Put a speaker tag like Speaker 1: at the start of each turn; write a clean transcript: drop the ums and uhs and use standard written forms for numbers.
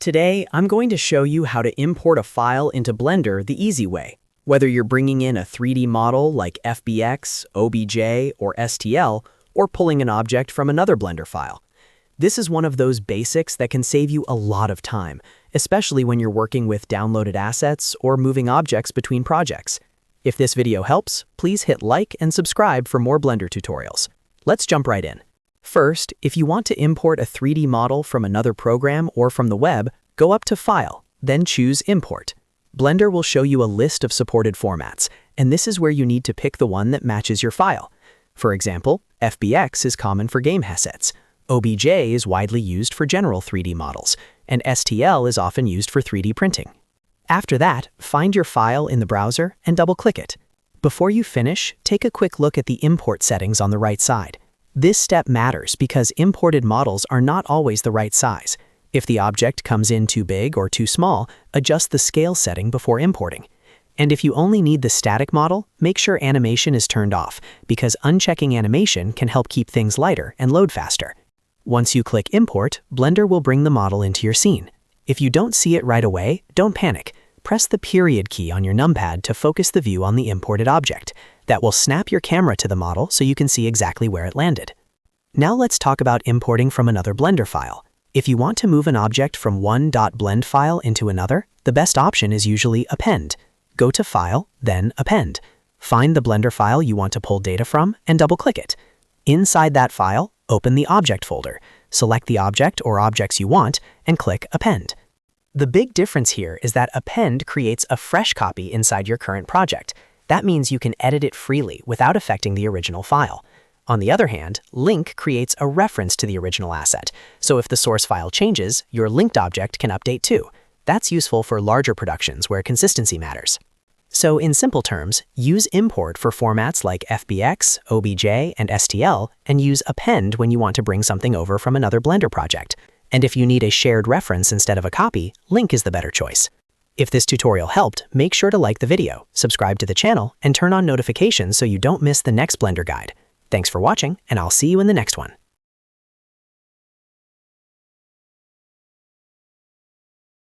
Speaker 1: Today, I'm going to show you how to import a file into Blender the easy way. Whether you're bringing in a 3D model like FBX, OBJ, or STL, or pulling an object from another Blender file. This is one of those basics that can save you a lot of time, especially when you're working with downloaded assets or moving objects between projects. If this video helps, please hit like and subscribe for more Blender tutorials. Let's jump right in. First, if you want to import a 3D model from another program or from the web, go up to File, then choose Import. Blender will show you a list of supported formats, and this is where you need to pick the one that matches your file. For example, FBX is common for game assets, OBJ is widely used for general 3D models, and STL is often used for 3D printing. After that, find your file in the browser and double-click it. Before you finish, take a quick look at the import settings on the right side. This step matters because imported models are not always the right size. If the object comes in too big or too small, adjust the scale setting before importing. And if you only need the static model, make sure animation is turned off, because unchecking animation can help keep things lighter and load faster. Once you click Import, Blender will bring the model into your scene. If you don't see it right away, don't panic. Press the period key on your numpad to focus the view on the imported object. That will snap your camera to the model so you can see exactly where it landed. Now let's talk about importing from another Blender file. If you want to move an object from one .blend file into another, the best option is usually Append. Go to File, then Append. Find the Blender file you want to pull data from and double-click it. Inside that file, open the Object folder. Select the object or objects you want and click Append. The big difference here is that Append creates a fresh copy inside your current project. That means you can edit it freely without affecting the original file. On the other hand, Link creates a reference to the original asset, so if the source file changes, your linked object can update too. That's useful for larger productions where consistency matters. So in simple terms, use import for formats like FBX, OBJ, and STL, and use Append when you want to bring something over from another Blender project. And if you need a shared reference instead of a copy, Link is the better choice. If this tutorial helped, make sure to like the video, subscribe to the channel, and turn on notifications so you don't miss the next Blender guide. Thanks for watching, and I'll see you in the next one.